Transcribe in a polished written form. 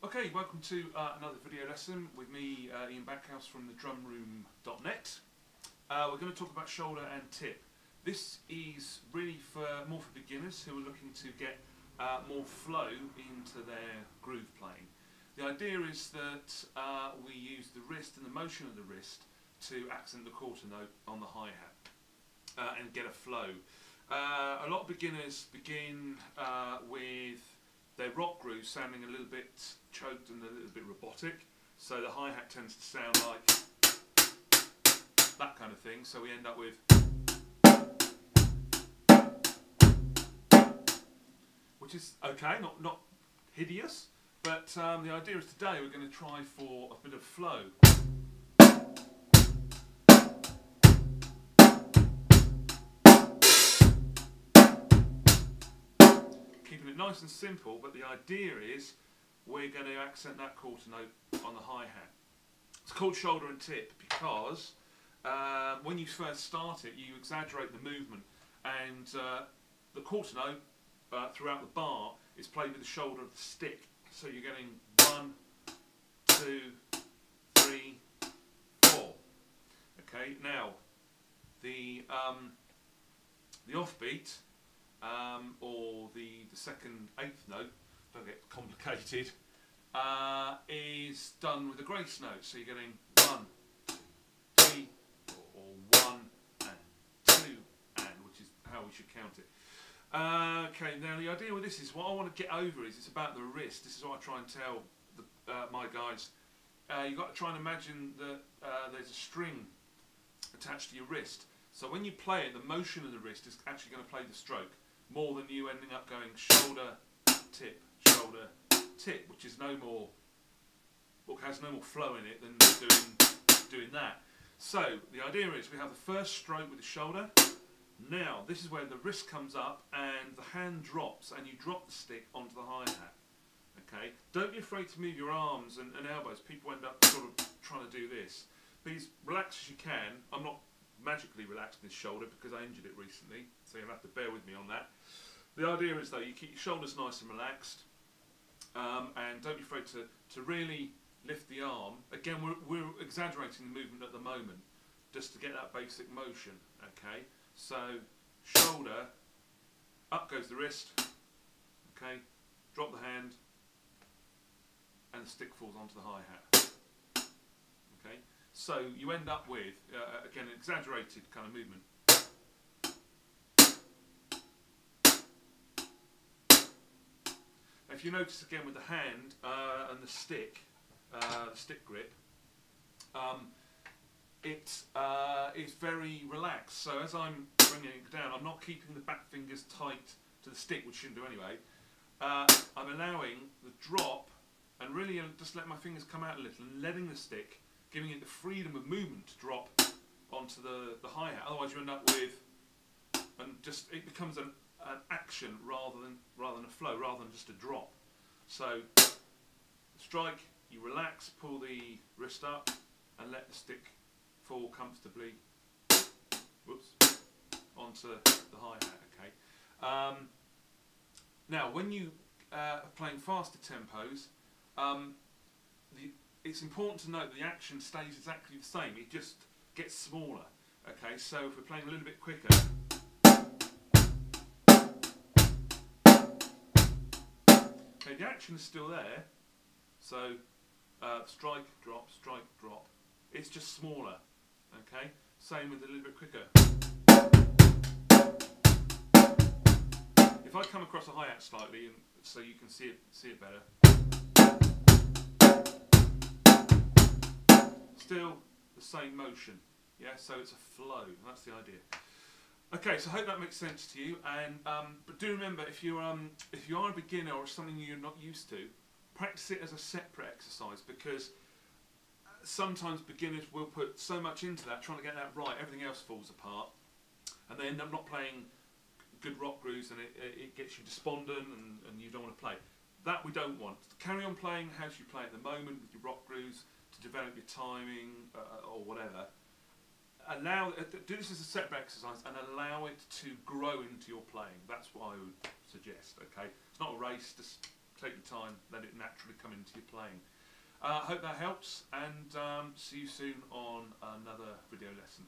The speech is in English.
Okay, welcome to another video lesson with me, Ian Backhouse from thedrumroom.net. We're going to talk about shoulder and tip. This is really more for beginners who are looking to get more flow into their groove playing. The idea is that we use the wrist and the motion of the wrist to accent the quarter note on the hi-hat and get a flow. A lot of beginners begin with their rock groove sounding a little bit choked and a little bit robotic, so the hi-hat tends to sound like that kind of thing, so we end up with, which is okay, not hideous, but the idea is today we're going to try for a bit of flow. Keeping it nice and simple, but the idea is we're going to accent that quarter note on the hi-hat. It's called shoulder and tip because when you first start it, you exaggerate the movement, and the quarter note throughout the bar is played with the shoulder of the stick. So you're getting 1, 2, 3, 4. Okay, now the offbeat, or the second eighth note, don't get complicated, is done with a grace note. So you're getting 1, 2, 3, or 1 and 2 and, which is how we should count it. Okay, now the idea with this is what I want to get over is it's about the wrist. This is what I try and tell my guys. You've got to try and imagine that there's a string attached to your wrist. So when you play it, the motion of the wrist is actually going to play the stroke more than you ending up going shoulder, tip, which is no more, or has no more flow in it than doing that. So the idea is we have the first stroke with the shoulder. Now this is where the wrist comes up and the hand drops, and you drop the stick onto the hi-hat. Okay, don't be afraid to move your arms and elbows. People end up sort of trying to do this. Please relax as you can. I'm not magically relaxed in this shoulder because I injured it recently, so you'll have to bear with me on that. The idea is though you keep your shoulders nice and relaxed, and don't be afraid to really lift the arm. Again, we're exaggerating the movement at the moment just to get that basic motion. Okay, so shoulder, up goes the wrist, okay, drop the hand, and the stick falls onto the hi-hat. Okay, so you end up with, again, an exaggerated kind of movement. If you notice again with the hand and the stick grip, it is very relaxed. So as I'm bringing it down, I'm not keeping the back fingers tight to the stick, which shouldn't do anyway. I'm allowing the drop and really just letting my fingers come out a little and letting the stick, giving it the freedom of movement to drop onto the hi-hat. Otherwise you end up with, and just it becomes an action rather than a flow, rather than just a drop. So strike, you relax, pull the wrist up and let the stick fall comfortably, whoops, onto the hi-hat. Okay. Now when you are playing faster tempos, it's important to note that the action stays exactly the same, it just gets smaller. Okay, so if we're playing a little bit quicker, okay, the action is still there, so strike, drop, it's just smaller. Okay, same with a little bit quicker. If I come across a hi-hat slightly, and so you can see it better, still the same motion. Yeah, so it's a flow. That's the idea. Okay, so I hope that makes sense to you. And but do remember, if you are a beginner or something you're not used to, practice it as a separate exercise, because sometimes beginners will put so much into that, trying to get that right, everything else falls apart, and they end up not playing good rock grooves, and it gets you despondent, and you don't want to play. That we don't want. Carry on playing as you play at the moment with your rock grooves to develop your timing or whatever. Do this as a separate exercise and allow it to grow into your playing. That's what I would suggest. Okay, it's not a race. Just take your time, let it naturally come into your playing. I hope that helps, and see you soon on another video lesson.